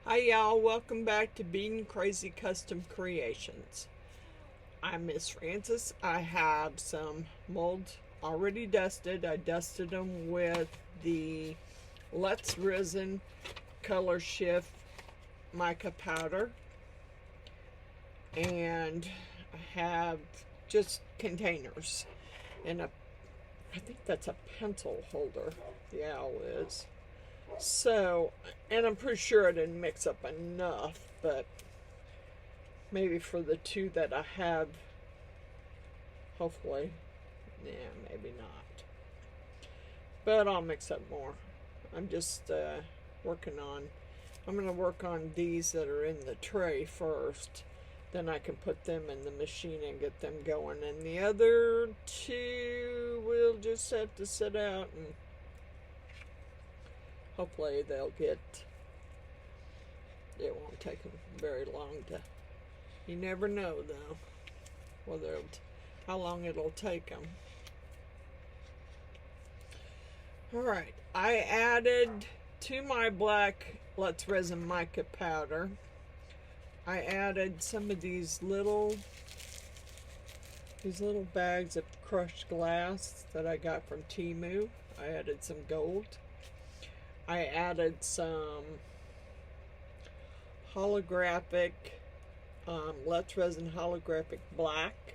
Hi y'all, welcome back to Being Crazy Custom Creations. I'm Miss Francis. I have some molds already dusted. I dusted them with the Resin Colorshift mica powder. And I have just containers. And I think that's a pencil holder. Yeah, it is. So, and I'm pretty sure I didn't mix up enough, but maybe for the two that I have, hopefully, yeah, maybe not. But I'll mix up more. I'm just I'm going to work on these that are in the tray first. Then I can put them in the machine and get them going. And the other two will just have to sit out and hopefully they'll get, it won't take them very long to, you never know though, whether how long it'll take them. Alright, I added to my black Let's Resin mica powder, I added some of these little bags of crushed glass that I got from Temu. I added some gold. I added some holographic, Let's Resin holographic black,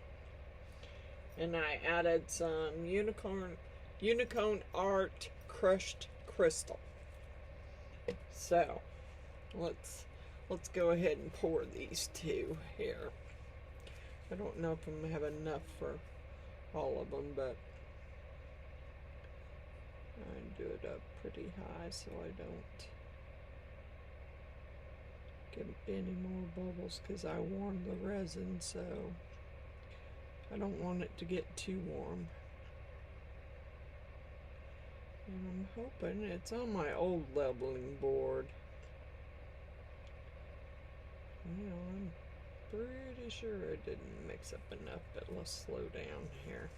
and I added some unicorn art crushed crystal. So let's go ahead and pour these two here. I don't know if I'm gonna have enough for all of them, but I do it up pretty high so I don't get any more bubbles, because I warmed the resin, so I don't want it to get too warm. And I'm hoping it's on my old leveling board. Well, I'm pretty sure I didn't mix up enough, but let's slow down here.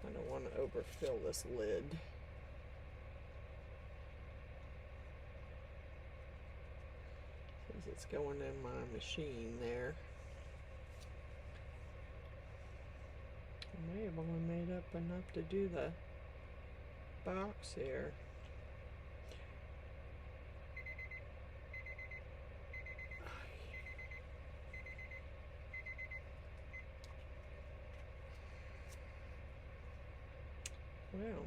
I don't want to overfill this lid. Since it's going in my machine there. I may have only made up enough to do the box here. Well,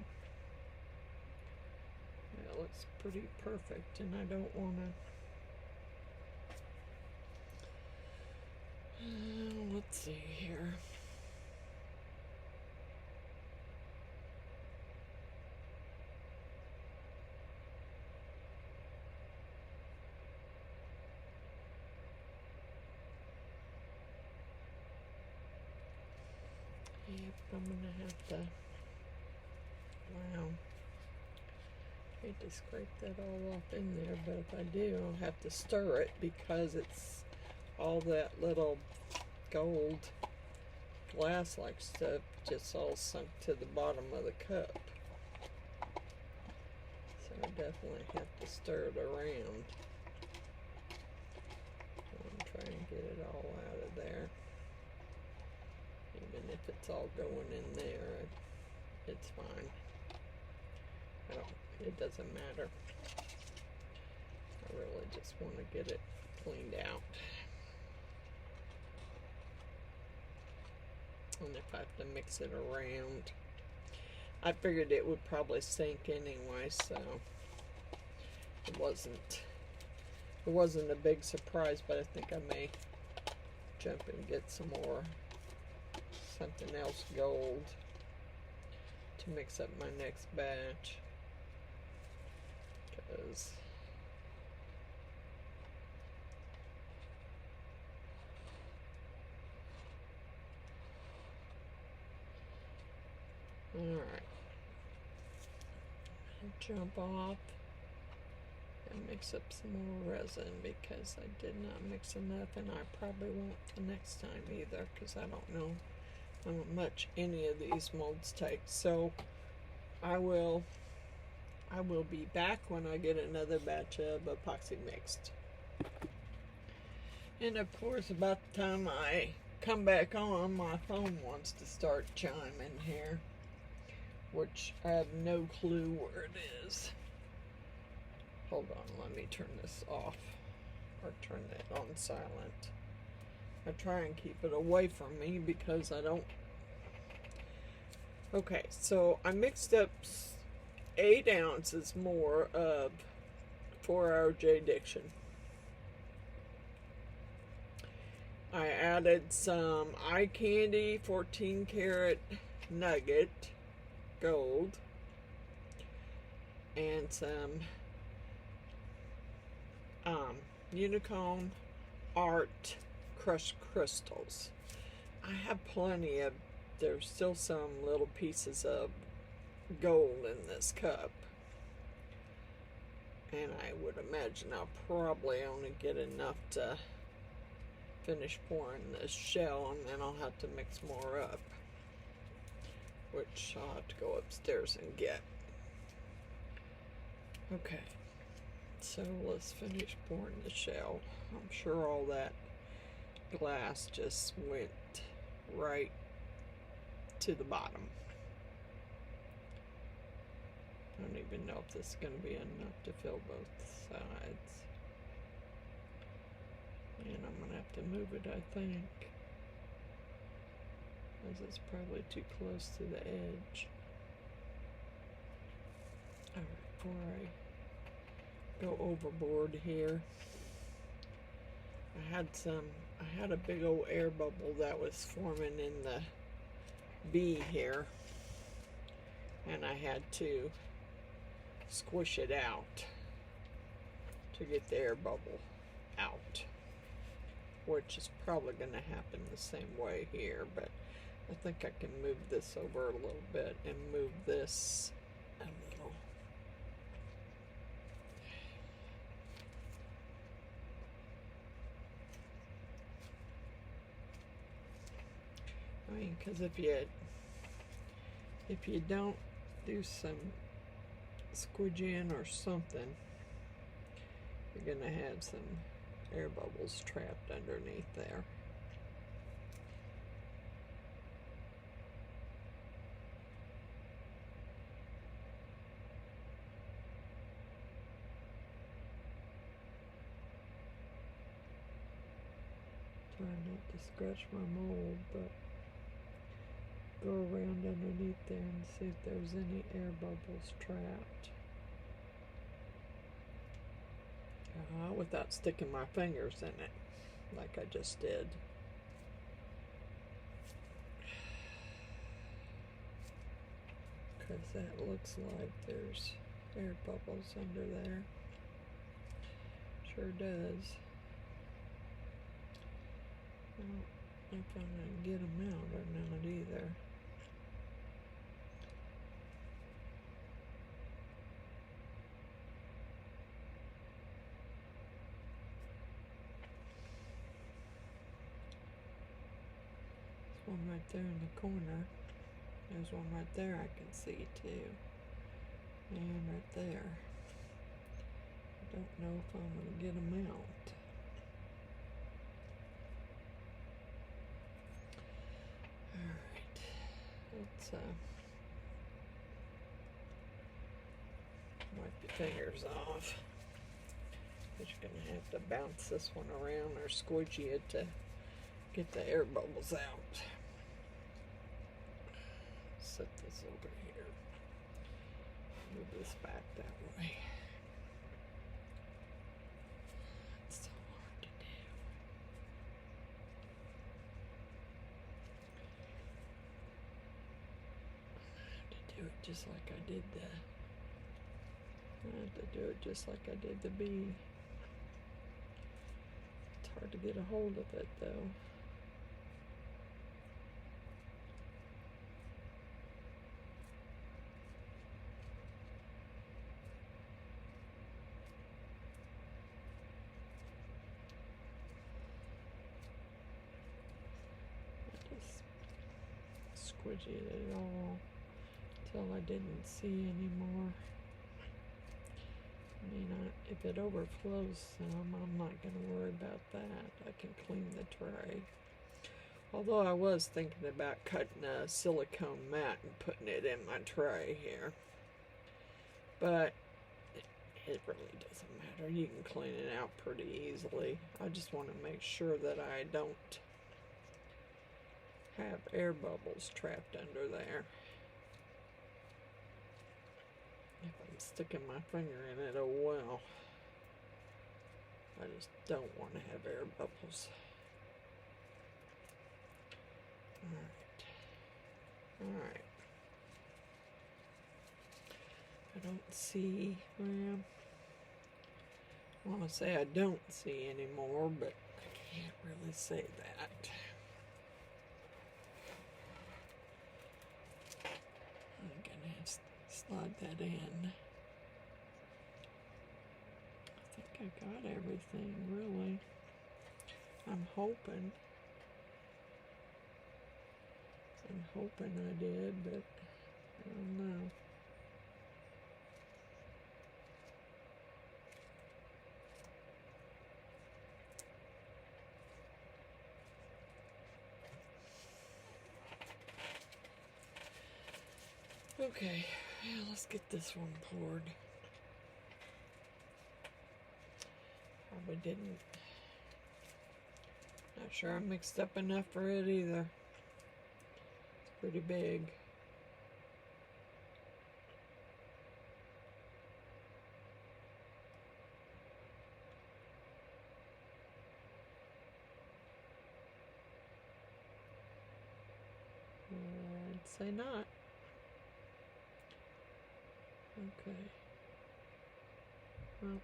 that looks pretty perfect, and I don't want to, let's see here. Yep, I'm gonna have to, wow, hate to scrape that all off in there, but if I do, I'll have to stir it because it's all that little gold glass-like stuff just all sunk to the bottom of the cup. So I definitely have to stir it around. I'm trying to get it all out of there. Even if it's all going in there, it's fine. It doesn't matter. I really just want to get it cleaned out. And if I have to mix it around, I figured it would probably sink anyway, so it wasn't a big surprise, but I think I may jump and get some more something else gold to mix up my next batch, because alright, jump off and mix up some more resin, because I did not mix enough, and I probably won't the next time either, because I don't know how much any of these molds take. So I will I will be back when I get another batch of epoxy mixed. And of course, about the time I come back on, my phone wants to start chiming here, which I have no clue where it is. Hold on, let me turn this off, or turn that on silent. I try and keep it away from me because I don't. Okay, so I mixed up 8 ounces more of 4-hour JDiction. I added some eye candy 14 karat nugget gold and some Unicorn Art crushed crystals. I have plenty of, there's still some little pieces of gold in this cup, and I would imagine I'll probably only get enough to finish pouring this shell, and then I'll have to mix more up, which I'll have to go upstairs and get. Okay, so let's finish pouring the shell. I'm sure all that glass just went right to the bottom. I don't even know if this is going to be enough to fill both sides. And I'm going to have to move it, I think, because it's probably too close to the edge. Alright, before I go overboard here, I had a big old air bubble that was forming in the B here, and I had to squish it out to get the air bubble out, which is probably going to happen the same way here, but I think I can move this over a little bit and move this a little. I mean, because if you don't do some squidging or something, you're gonna have some air bubbles trapped underneath there. Trying not to scratch my mold, but go around underneath there and see if there's any air bubbles trapped. Without sticking my fingers in it, like I just did. Because that looks like there's air bubbles under there. Sure does. I don't know if I'm going to get them out or not either. There's one right there in the corner. There's one right there I can see too. And right there. I don't know if I'm going to get them out. Alright. Let's wipe your fingers off. But you're going to have to bounce this one around or squidgy it to get the air bubbles out. Set this over here. Move this back that way. It's so hard to do. I have to do it just like I did the bee. It's hard to get a hold of it though. Squidgy it all until I didn't see anymore. mean, if it overflows some, I'm not going to worry about that. I can clean the tray. Although I was thinking about cutting a silicone mat and putting it in my tray here. But it really doesn't matter. You can clean it out pretty easily. I just want to make sure that I don't have air bubbles trapped under there. If I'm sticking my finger in it, oh well. I just don't want to have air bubbles. Alright. I don't see, well, I want to say I don't see anymore, but I can't really say that. I'm gonna have to slide that in. I think I got everything, really. I'm hoping I did, but I don't know. Okay, well, let's get this one poured. Probably didn't. Not sure I mixed up enough for it either. It's pretty big. I'd say not. Okay. Well.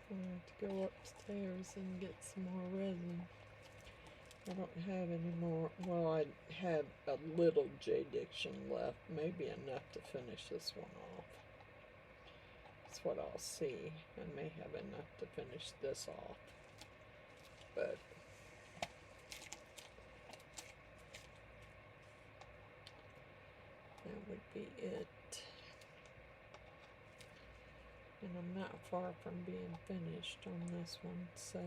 I have to go upstairs and get some more resin. I don't have any more. Well, I have a little JDiction left, maybe enough to finish this one off. That's what I'll see. I may have enough to finish this off, but that would be it. And I'm not far from being finished on this one, so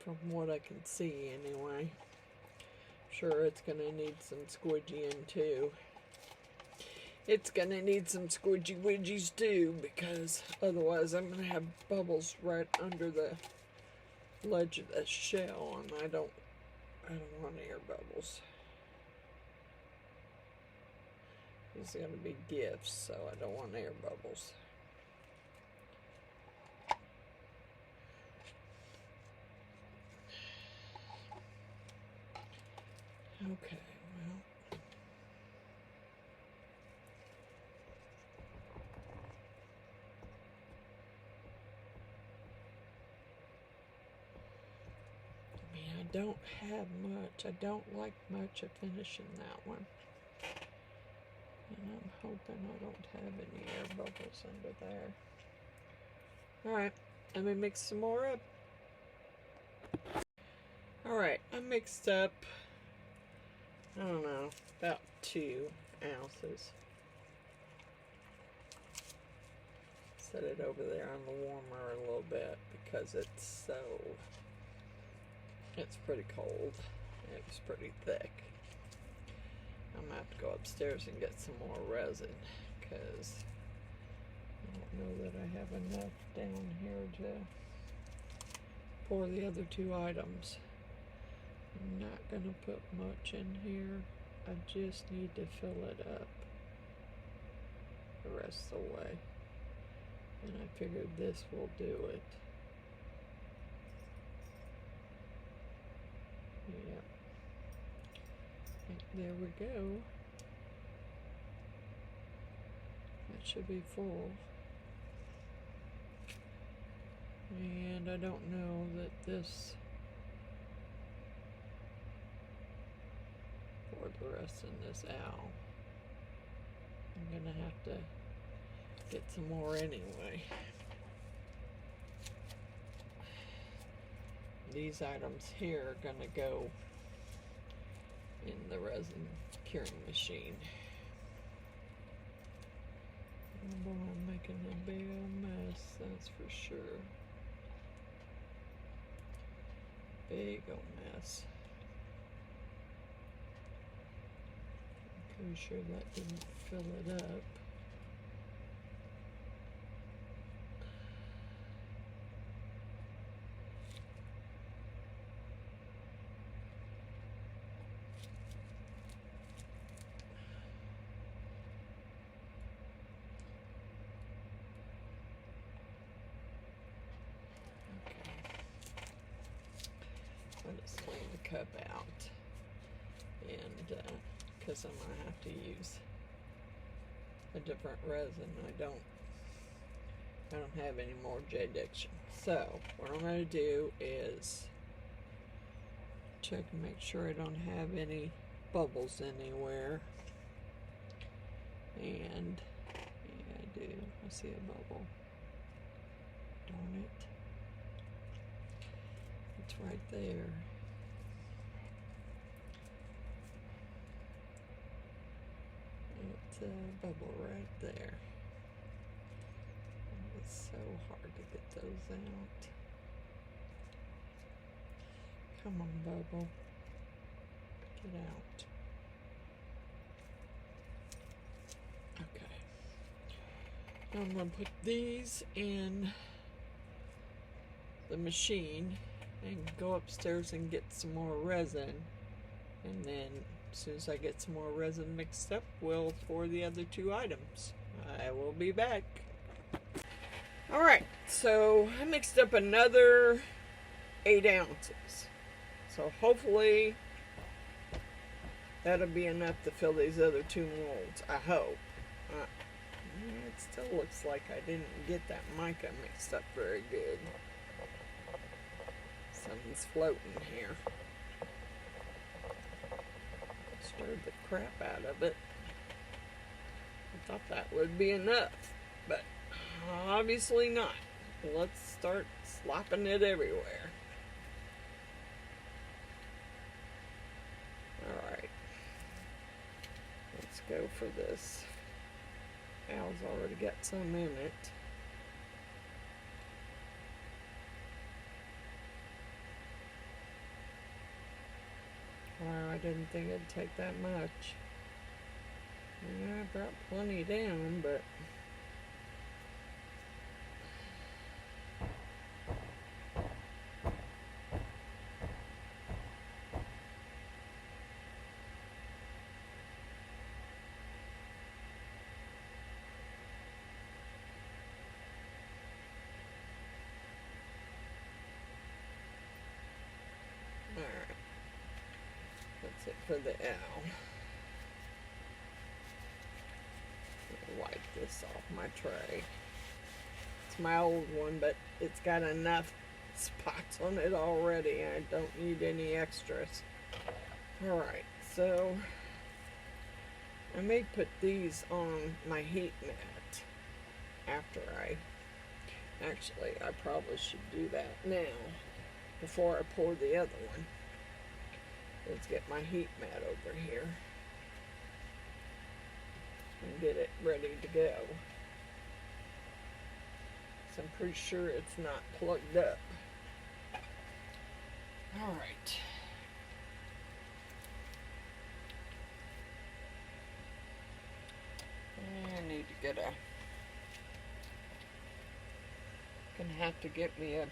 from what I can see anyway. Sure, it's gonna need some squidgying too. It's gonna need some squidgy widgies too, because otherwise I'm gonna have bubbles right under the ledge of the shell, and I don't want air bubbles. These are gonna be gifts, so I don't want air bubbles. Okay, well. I mean, I don't have much. I don't like much of finishing that one. And I'm hoping I don't have any air bubbles under there. Alright, let me mix some more up. Alright, I mixed up, I don't know, about 2 ounces. Set it over there on the warmer a little bit because it's pretty cold. It was pretty thick. I'm gonna have to go upstairs and get some more resin because I don't know that I have enough down here to pour the other 2 items. I'm not gonna put much in here. I just need to fill it up the rest of the way. And I figured this will do it. Yep. There we go. That should be full. And I don't know that this pour the rest in this out. I'm gonna have to get some more anyway. These items here are going to go in the resin curing machine. Oh boy, I'm making a big old mess, that's for sure. Big old mess. I'm pretty sure that didn't fill it up. Let's clean the cup out, and because I'm going to have to use a different resin. I don't have any more JDiction. So what I'm going to do is check and make sure I don't have any bubbles anywhere. And yeah, I do. I see a bubble. Darn it. It's right there. It's a bubble right there. It's so hard to get those out. Come on, bubble. Get out. Okay. Now I'm going to put these in the machine and go upstairs and get some more resin, and then as soon as I get some more resin mixed up, we'll pour the other two items. I will be back. Alright, so I mixed up another 8 ounces, so hopefully that'll be enough to fill these other two molds. I hope. It still looks like I didn't get that mica mixed up very good. Something's floating here. Stirred the crap out of it. I thought that would be enough, but obviously not. Let's start slopping it everywhere. Alright. Let's go for this. Al's already got some in it. Wow, I didn't think it'd take that much. Yeah, I brought plenty down, but alright. That's it for the L. Wipe this off my tray. It's my old one, but it's got enough spots on it already. I don't need any extras. Alright, so I may put these on my heat mat after actually, I probably should do that now before I pour the other one. Let's get my heat mat over here and get it ready to go. So I'm pretty sure it's not plugged up. Alright. I need to get gonna have to get me a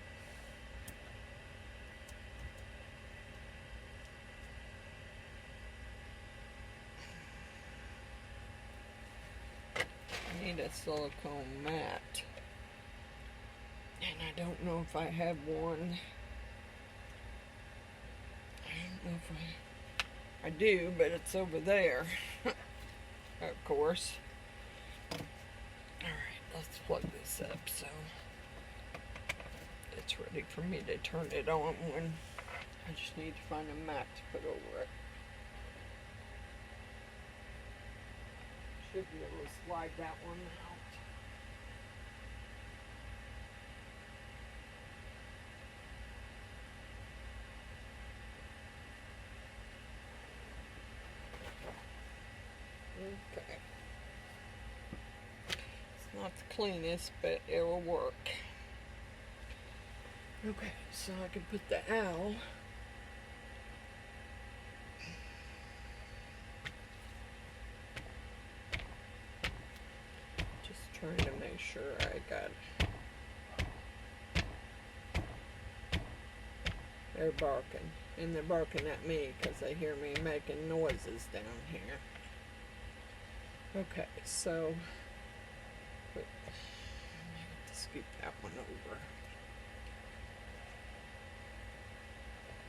silicone mat, and I don't know if I have one. I don't know if I do, but it's over there. Of course. Alright, let's plug this up so it's ready for me to turn it on when I just need to find a mat to put over it. Should be able to slide that one out. not the cleanest, but it will work. Okay, so I can put the owl. Just trying to make sure I got. They're barking, and they're barking at me because they hear me making noises down here. Okay, so I have to scoop that one over.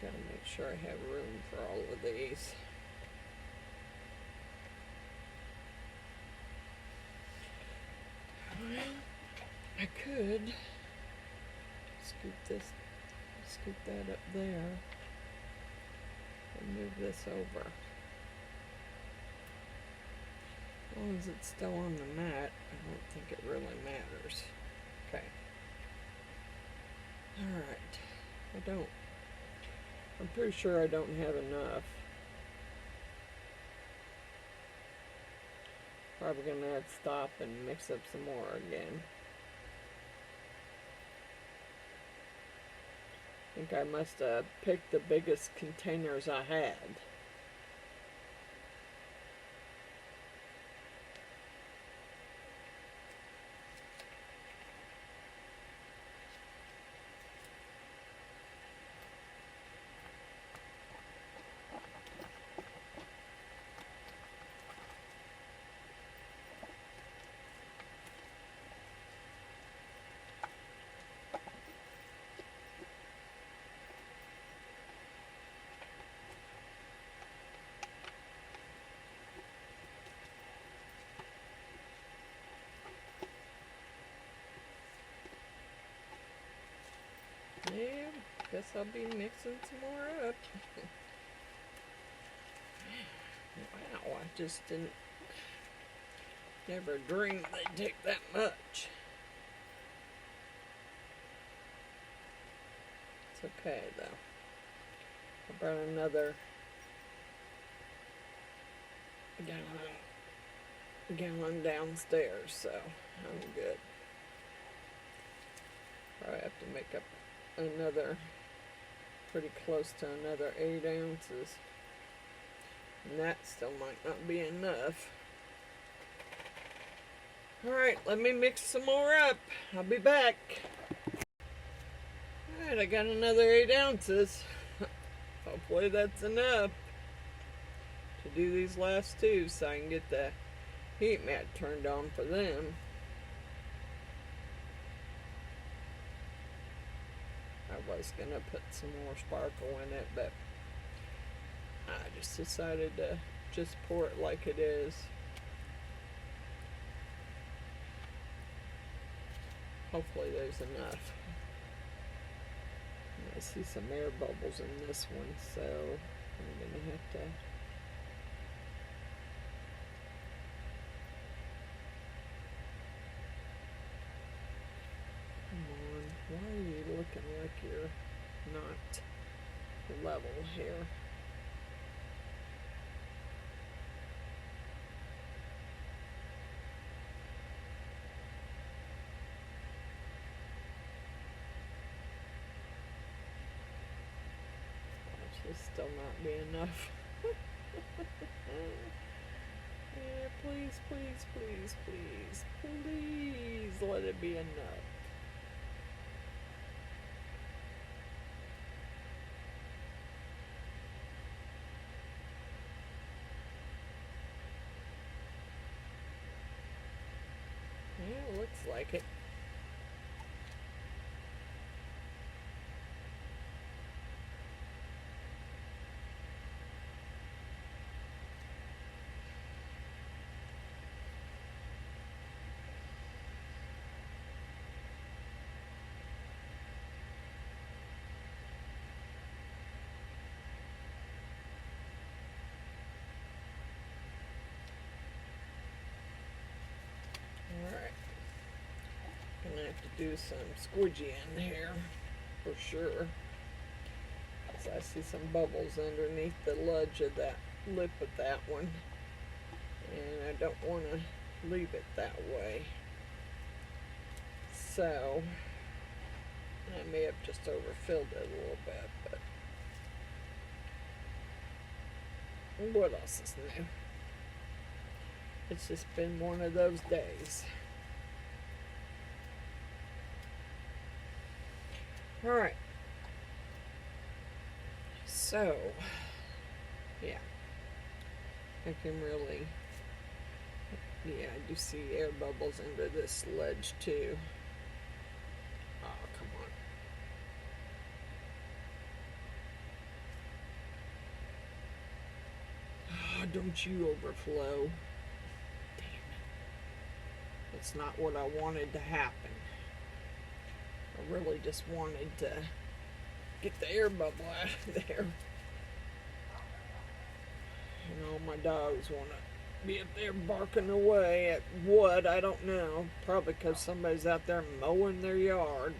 Gotta make sure I have room for all of these. Well, I could scoop that up there and move this over. As long as it's still on the mat, I don't think it really matters. Okay. Alright. I'm pretty sure I don't have enough. Probably gonna have to stop and mix up some more again. I think I must have picked the biggest containers I had. Yeah, guess I'll be mixing some more up. Wow, I just never dreamed they'd take that much. It's okay though. I brought another gallon downstairs, so I'm good. Probably have to make up another, pretty close to another 8 ounces. And that still might not be enough. Alright, let me mix some more up. I'll be back. Alright, I got another 8 ounces. Hopefully that's enough to do these last two so I can get the heat mat turned on for them. I was gonna put some more sparkle in it, but I just decided to just pour it like it is. Hopefully there's enough. I see some air bubbles in this one, so I'm gonna have to why are you looking like you're not level here? This still not be enough. Yeah, please, please, please, please, please let it be enough. Yeah, it looks like it. Alright. Gonna have to do some squidgy in here for sure. Because I see some bubbles underneath the ledge of that lip of that one. And I don't want to leave it that way. So I may have just overfilled it a little bit, but what else is new? It's just been one of those days. Alright. So, yeah. I can really, yeah, I do see air bubbles under this ledge too. Oh, come on. Oh, don't you overflow. Damn it. That's not what I wanted to happen. I really just wanted to get the air bubble out of there. You know, my dogs want to be up there barking away at what, I don't know. Probably because somebody's out there mowing their yard.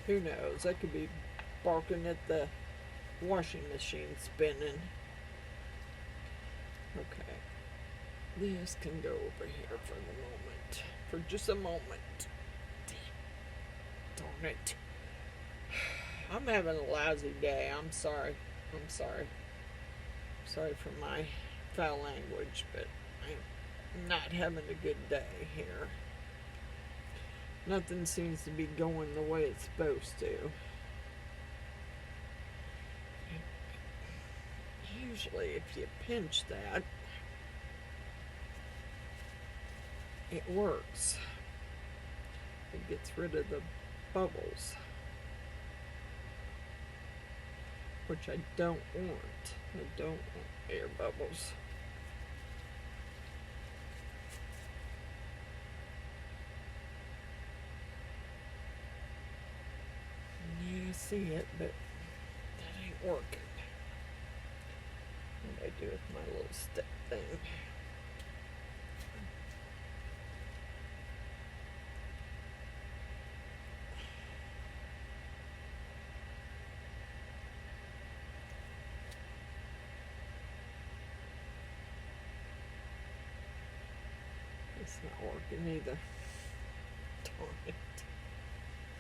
Who knows? They could be barking at the washing machine spinning. Okay. This can go over here for the moment. For just a moment. Darn it. I'm having a lousy day. I'm sorry. I'm sorry. Sorry for my foul language, but I'm not having a good day here. Nothing seems to be going the way it's supposed to. Usually if you pinch that, it works. It gets rid of the bubbles, which I don't want. I don't want air bubbles. Yeah, I see it, but that ain't working. What do I do with my little stick thing? It's not working either. Darn it.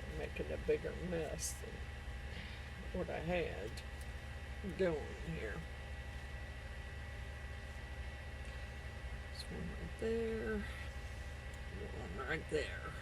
I'm making a bigger mess than what I had going here. This one right there. One right there.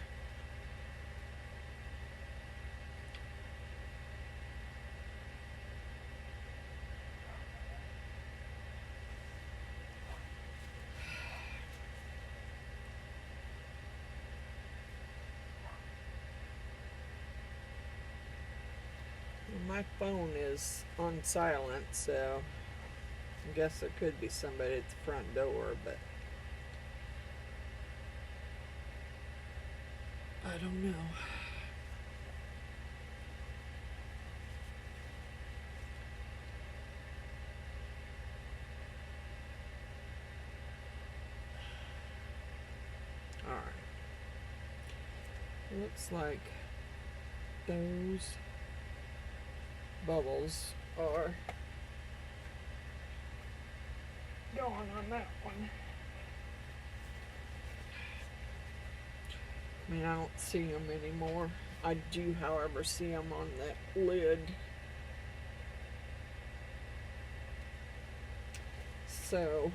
My phone is on silent, so I guess there could be somebody at the front door, but I don't know. Alright. Looks like those bubbles are going on that one. I mean, I don't see them anymore. I do, however, see them on that lid. So,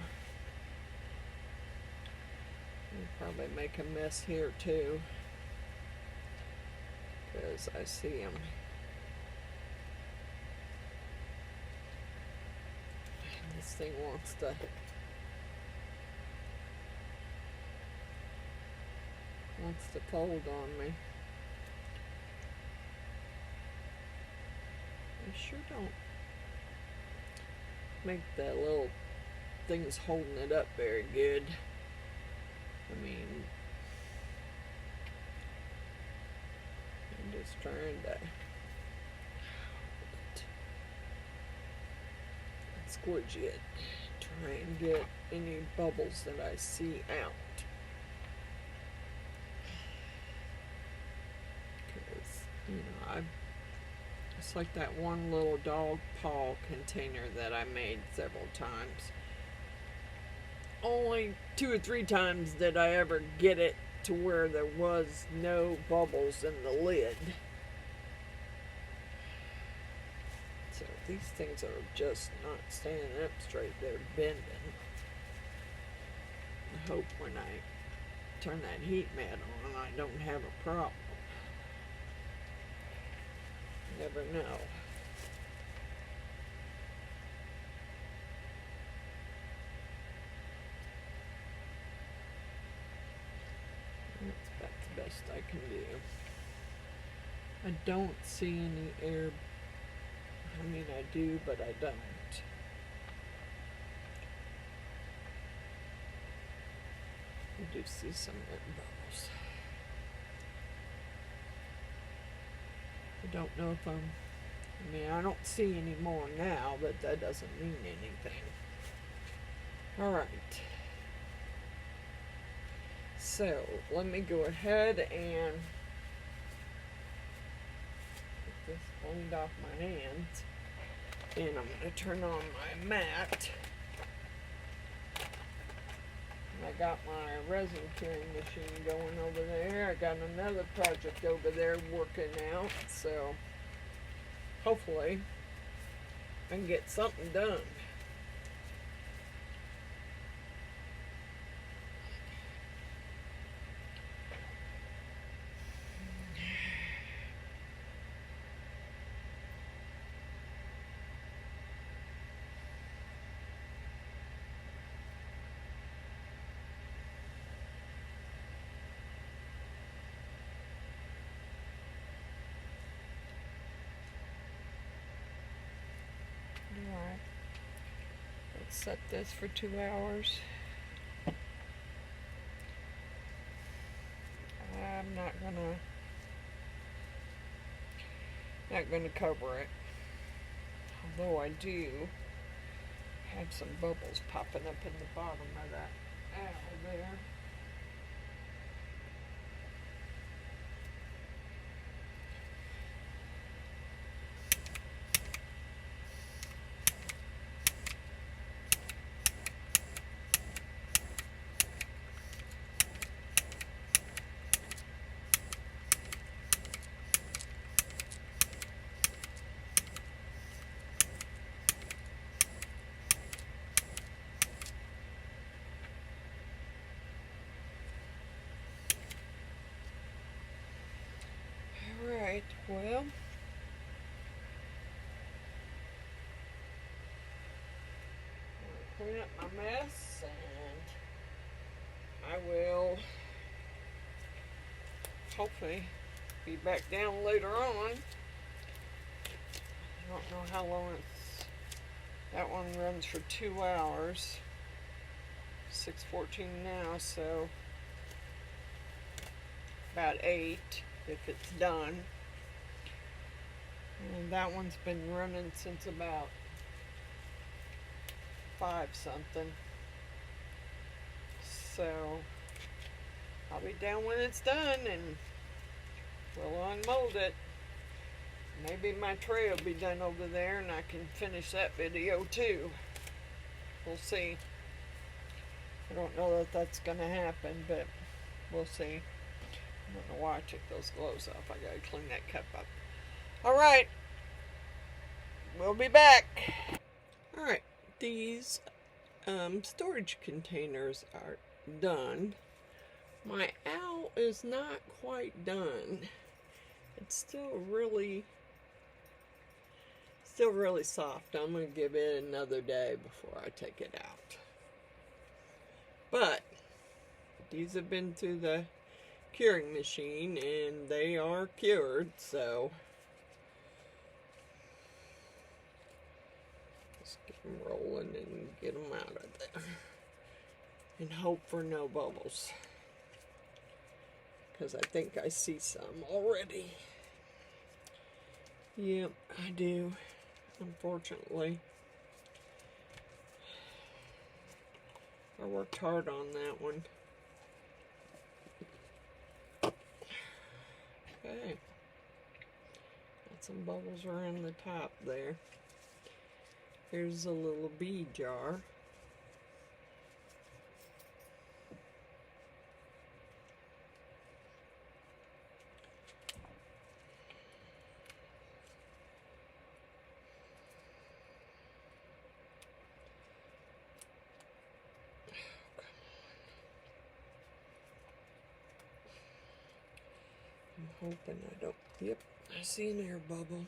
I'll probably make a mess here too, because I see them. This thing wants to fold on me. I sure don't make the little things holding it up very good. I mean, I'm just trying to squidge it, try and get any bubbles that I see out. Because, you know, it's like that one little dog paw container that I made several times. Only 2 or 3 times did I ever get it to where there was no bubbles in the lid. So these things are just not standing up straight, they're bending. I hope when I turn that heat mat on I don't have a problem. Never know. That's about the best I can do. I don't see any air. I mean, I do, but I don't. I do see some air bubbles. I don't know if I mean, I don't see any more now, but that doesn't mean anything. Alright. So, let me go ahead and get this cleaned off my hands. And I'm going to turn on my mat. I got my resin curing machine going over there. I got another project over there working out, so hopefully I can get something done. Alright, let's set this for 2 hours. I'm not gonna cover it, although I do have some bubbles popping up in the bottom of that owl there. Alright, well, clean up my mess, and I will hopefully be back down later on. I don't know how long it's, that one runs for 2 hours, 6:14 now, so about 8 if it's done. And that one's been running since about 5 something. So I'll be down when it's done and we'll unmold it. Maybe my tray will be done over there and I can finish that video too. We'll see. I don't know that that's gonna happen, but we'll see. I'm gonna watch it, those gloves off. I gotta clean that cup up. Alright, we'll be back. Alright, these storage containers are done. My owl is not quite done. It's still really soft. I'm going to give it another day before I take it out. But these have been through the curing machine and they are cured, so just get them rolling and get them out of there and hope for no bubbles, because I think I see some already. Yep, I do, unfortunately. I worked hard on that one. Okay. Got some bubbles around the top there. Here's a little bead jar. I'm hoping I don't. Yep, I see an air bubble.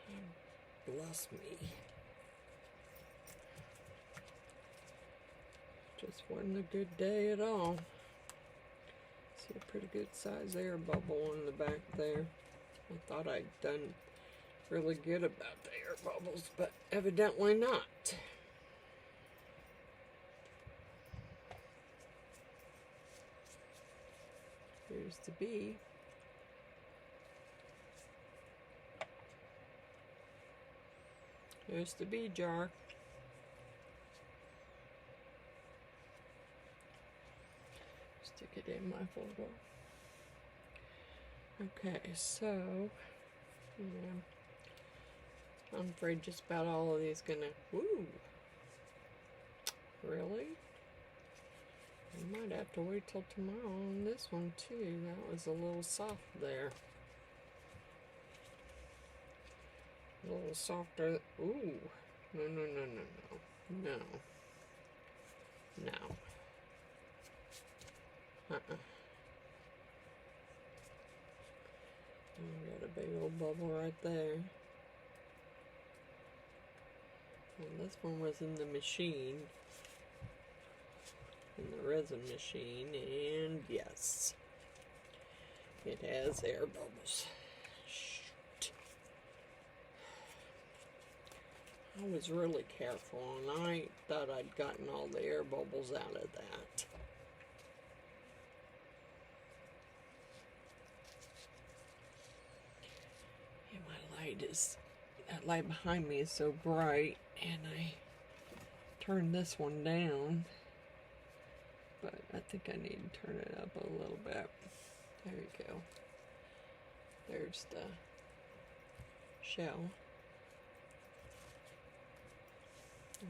God bless me. Just wasn't a good day at all. See a pretty good size air bubble in the back there. I thought I'd done really good about the air bubbles, but evidently not. Here's the bee. There's the bee jar. Stick it in my folder. Okay, so yeah, I'm afraid just about all of these gonna. Woo! Really? I might have to wait till tomorrow on this one too. That was a little soft there. A little softer. Ooh! No, no, no, no, no, no, no. Got a big old bubble right there. And this one was in the machine, in the resin machine, and yes, it has air bubbles. Shoot. I was really careful, and I thought I'd gotten all the air bubbles out of that. That light behind me is so bright, and I turned this one down, but I think I need to turn it up a little bit. There you go. There's the shell,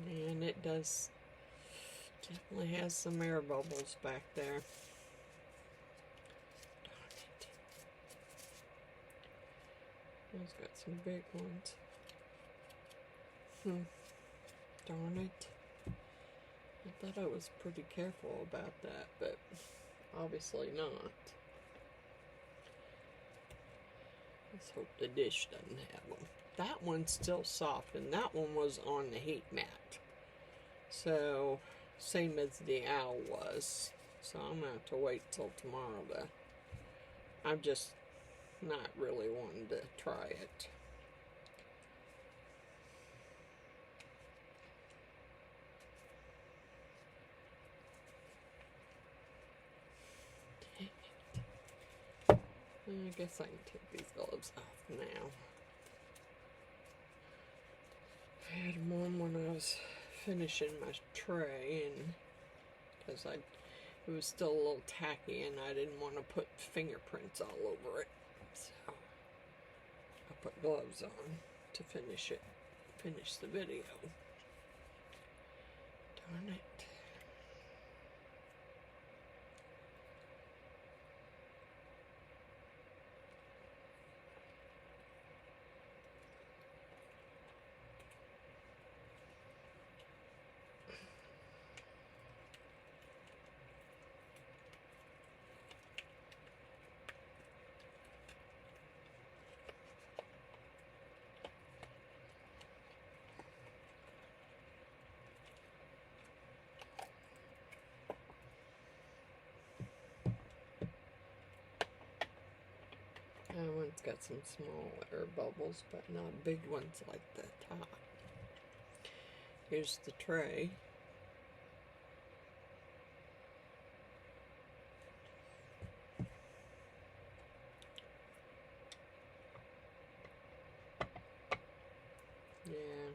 and it does definitely has some air bubbles back there. It's got some big ones. Darn it. I thought I was pretty careful about that, but obviously not. Let's hope the dish doesn't have them. That one's still soft, and that one was on the heat mat. So, same as the owl was. So I'm going to have to wait till tomorrow to... I'm just not really wanting to try it. I guess I can take these gloves off now. I had them on when I was finishing my tray, and because it was still a little tacky, and I didn't want to put fingerprints all over it. So I put gloves on to finish the video. Darn it. That one's got some small air bubbles, but not big ones like the top. Here's the tray. Yeah,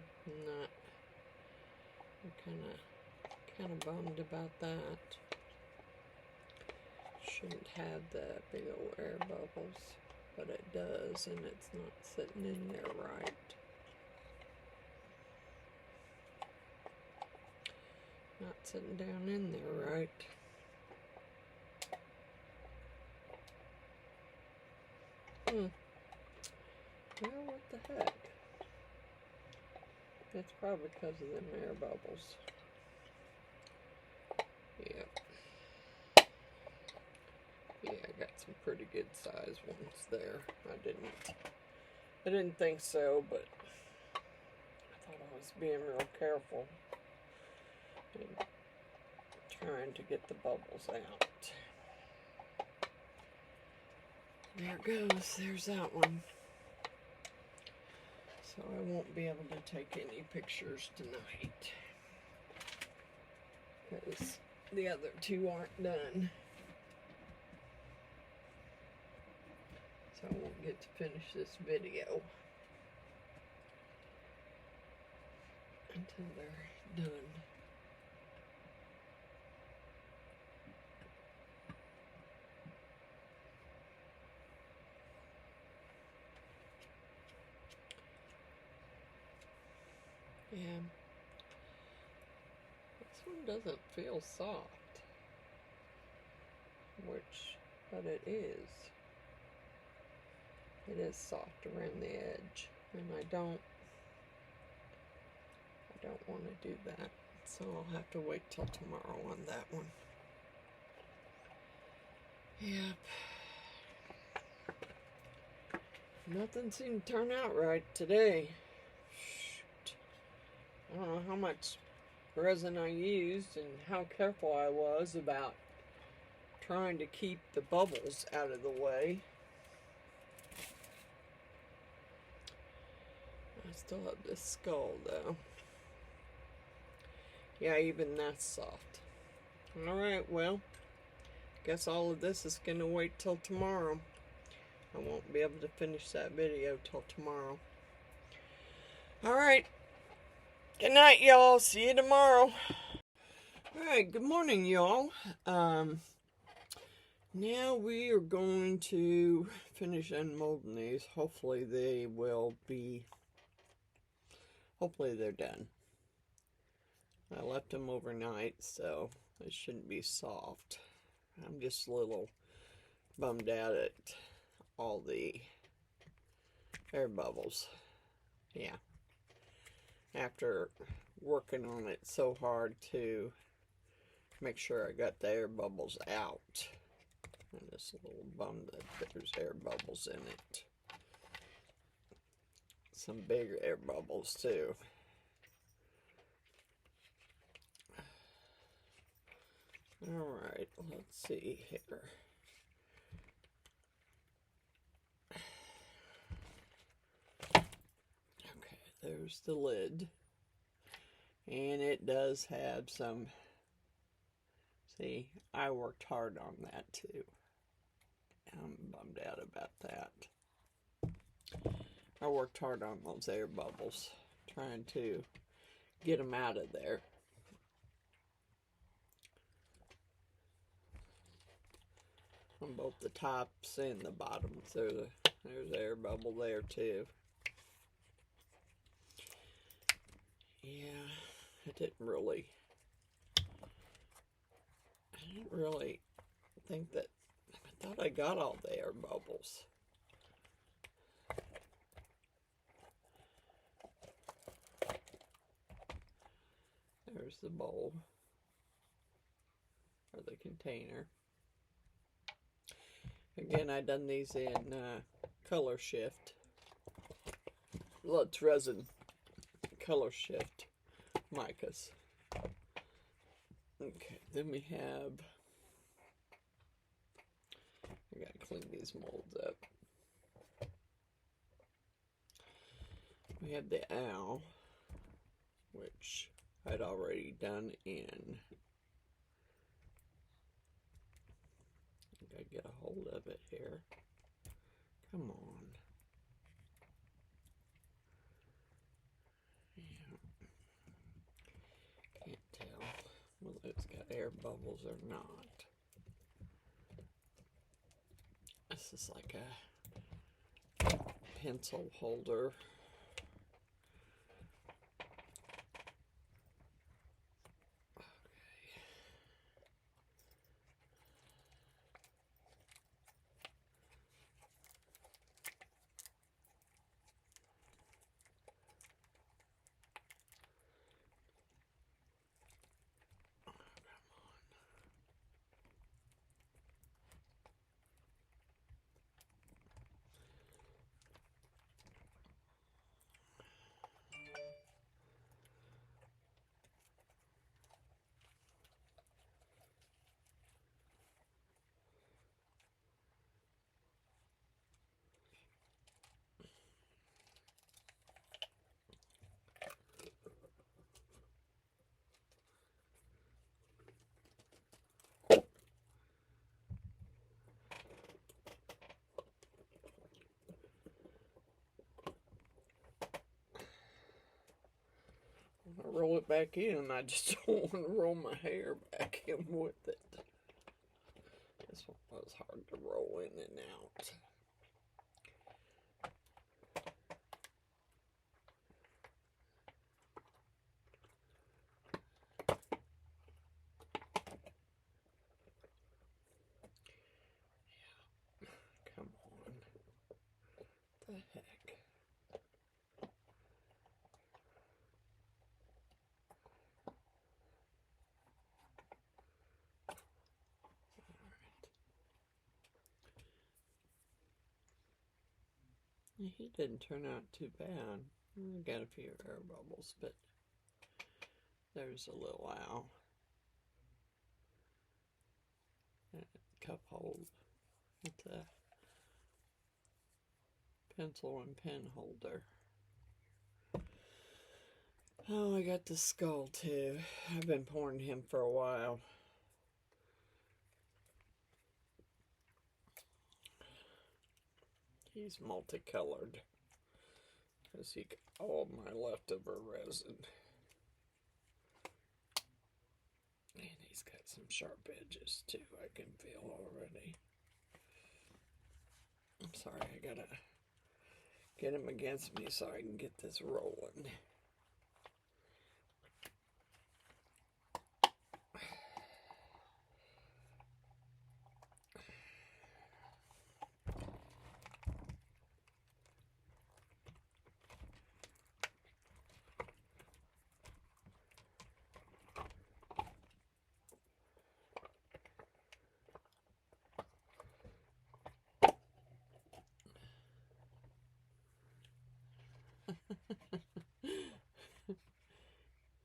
I'm kind of bummed about that. Shouldn't have the big old air bubbles, but it does, and it's not sitting in there right. Not sitting down in there right. Well, what the heck? It's probably because of them air bubbles. Yep. Yeah, got some pretty good size ones there. I didn't think so, but I thought I was being real careful and trying to get the bubbles out. There it goes. There's that one. So I won't be able to take any pictures tonight because the other two aren't done. So I won't get to finish this video until they're done. Yeah, this one doesn't feel soft, but it is. It is soft around the edge, and I don't want to do that, so I'll have to wait till tomorrow on that one. Yep. Nothing seemed to turn out right today. Shoot. I don't know how much resin I used and how careful I was about trying to keep the bubbles out of the way. I still have this skull though. Yeah, even that's soft. Alright, well, guess all of this is gonna wait till tomorrow. I won't be able to finish that video till tomorrow. Alright. Good night, y'all. See you tomorrow. Alright, good morning, y'all. Now we are going to finish unmolding these. Hopefully they're done. I left them overnight, so they shouldn't be soft. I'm just a little bummed out at all the air bubbles. Yeah. After working on it so hard to make sure I got the air bubbles out. I'm just a little bummed that there's air bubbles in it. Some bigger air bubbles too. Alright, let's see here. Okay, there's the lid. And it does have some, see, I worked hard on that too. I'm bummed out about that. I worked hard on those air bubbles, trying to get them out of there. On both the tops and the bottoms. There's an air bubble there too. Yeah, I didn't really think that, I thought I got all the air bubbles. There's the bowl, or the container. Again, I done these in Colorshift. Well, it's resin. Colorshift Micas. Okay, then we have, I gotta clean these molds up. We have the owl, which I'd already done in, I gotta get a hold of it here. Come on. Yeah. Can't tell whether it's got air bubbles or not. This is like a pencil holder. roll it back in. I just don't want to roll my hair back in with it. This one was hard to roll in and out. Come on. What the heck? He didn't turn out too bad. We got a few air bubbles, but there's a little owl. And a cup hold. It's a pencil and pen holder. Oh, I got the skull too. I've been pouring him for a while. He's multicolored because he got all my leftover resin. And he's got some sharp edges too, I can feel already. I'm sorry, I gotta get him against me so I can get this rolling.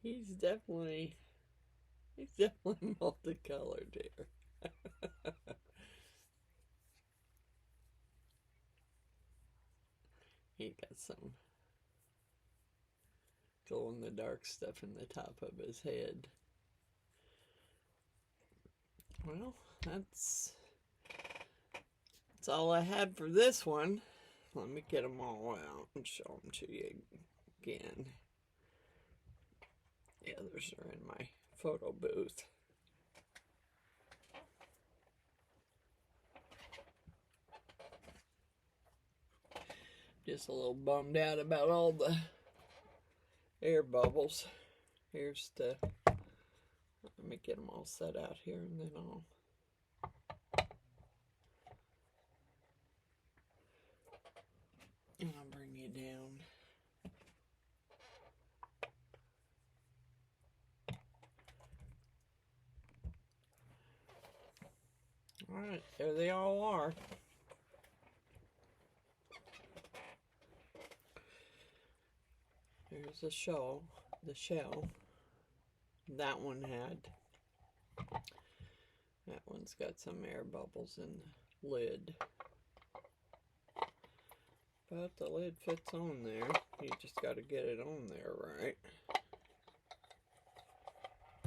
He's definitely multicolored here. He got some glow-in-the-dark stuff in the top of his head. Well, that's all I had for this one. Let me get them all out and show them to you again. The others are in my photo booth. Just a little bummed out about all the air bubbles. Here's the, let me get them all set out here and then I'll bring you down. Alright, there they all are. There's the shell. That one had. That one's got some air bubbles in the lid. But the lid fits on there. You just got to get it on there right.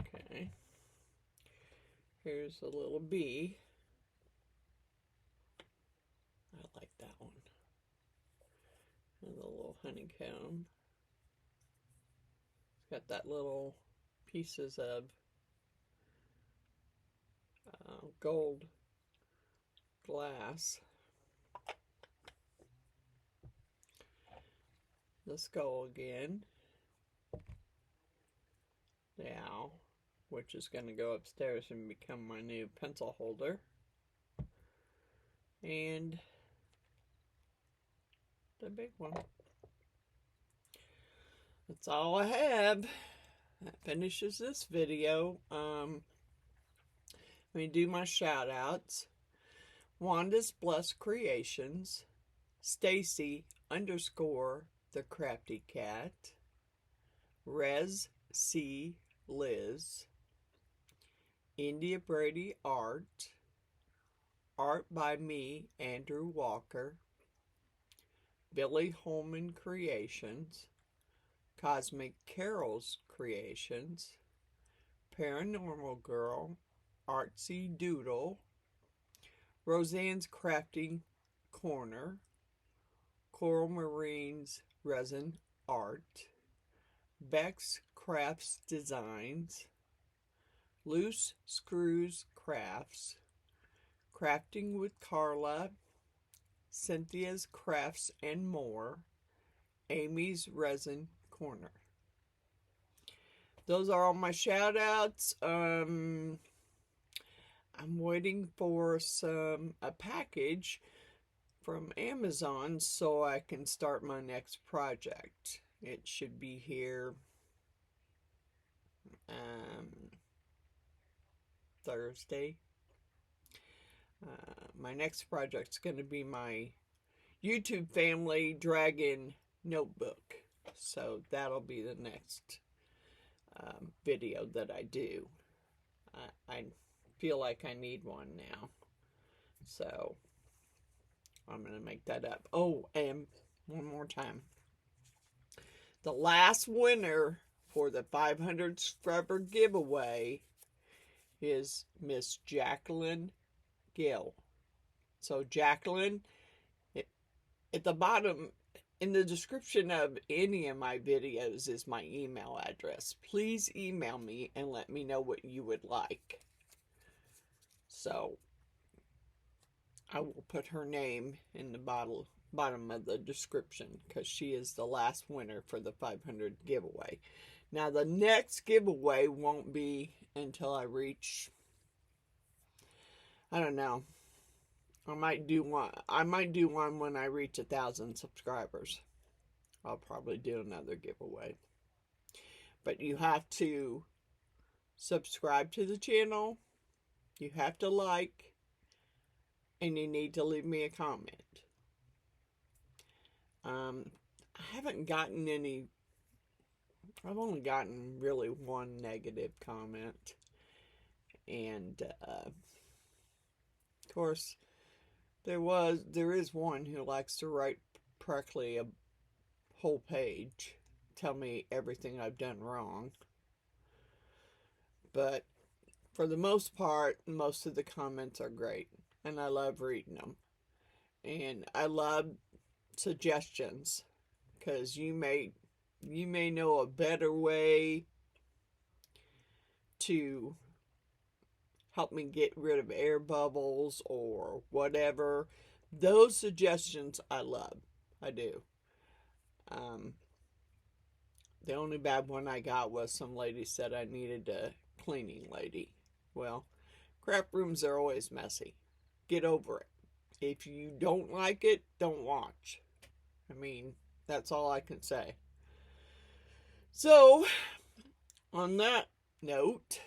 Okay. Here's a little bee. I like that one. And the little honeycomb. It's got that little pieces of gold glass. The skull again. The owl, which is going to go upstairs and become my new pencil holder. And the big one. That's all I have. That finishes this video. Let me do my shout outs. Wanda's Blessed Creations, Stacy _ the Crafty Cat, Res C Liz, India Brady Art, Art by me, Andrew Walker, Billy Holman Creations, Cosmic Carols Creations, Paranormal Girl, Artsy Doodle, Roseanne's Crafting Corner, Coral Marine's Resin Art, Beck's Crafts Designs, Loose Screws Crafts, Crafting with Carla, Cynthia's Crafts and More, Amy's Resin Corner. Those are all my shout outs. I'm waiting for a package from Amazon so I can start my next project. It should be here Thursday. My next project's going to be my YouTube family dragon notebook. So that'll be the next video that I do. I feel like I need one now. So I'm going to make that up. Oh, and one more time. The last winner for the 500 subscriber giveaway is Miss Jacqueline Gill. So Jacqueline, at the bottom, in the description of any of my videos is my email address. Please email me and let me know what you would like. So I will put her name in the bottom of the description because she is the last winner for the 500 giveaway. Now the next giveaway won't be until I reach, I don't know. I might do one when I reach 1,000 subscribers. I'll probably do another giveaway. But you have to subscribe to the channel. You have to like. And you need to leave me a comment. I haven't gotten any. I've only gotten really one negative comment. And, of course, there is one who likes to write practically a whole page, tell me everything I've done wrong. But for the most part, most of the comments are great, and I love reading them. And I love suggestions, because you may know a better way to help me get rid of air bubbles or whatever. Those suggestions I love. I do. The only bad one I got was some lady said I needed a cleaning lady. Well, craft rooms are always messy. Get over it. If you don't like it, don't watch. I mean, that's all I can say. So, on that note,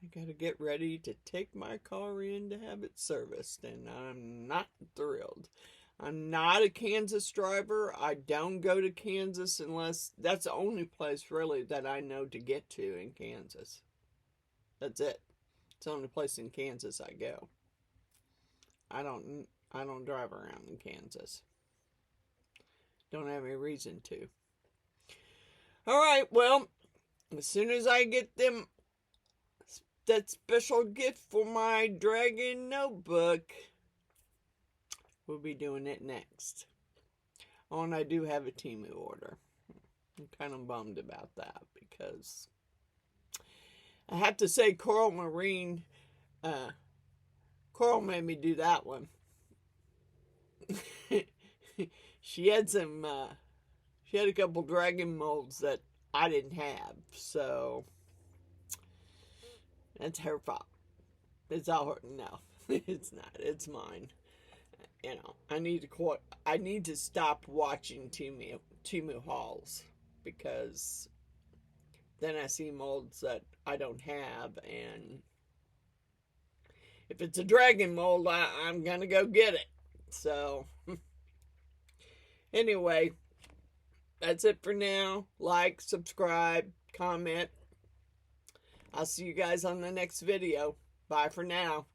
I gotta get ready to take my car in to have it serviced, and I'm not thrilled. I'm not a Kansas driver. I don't go to Kansas unless that's the only place really that I know to get to in Kansas. That's it. It's the only place in Kansas I go. I don't drive around in Kansas. Don't have any reason to. Alright, well, as soon as I get that special gift for my dragon notebook, we'll be doing it next. Oh, and I do have a Temu order. I'm kind of bummed about that because I have to say Coral Marine, Coral made me do that one. She had a couple dragon molds that I didn't have, so that's her fault. It's all her. No, it's not. It's mine. You know, I need to stop watching Temu hauls, because then I see molds that I don't have, and if it's a dragon mold, I'm gonna go get it. So anyway, that's it for now. Like, subscribe, comment. I'll see you guys on the next video. Bye for now.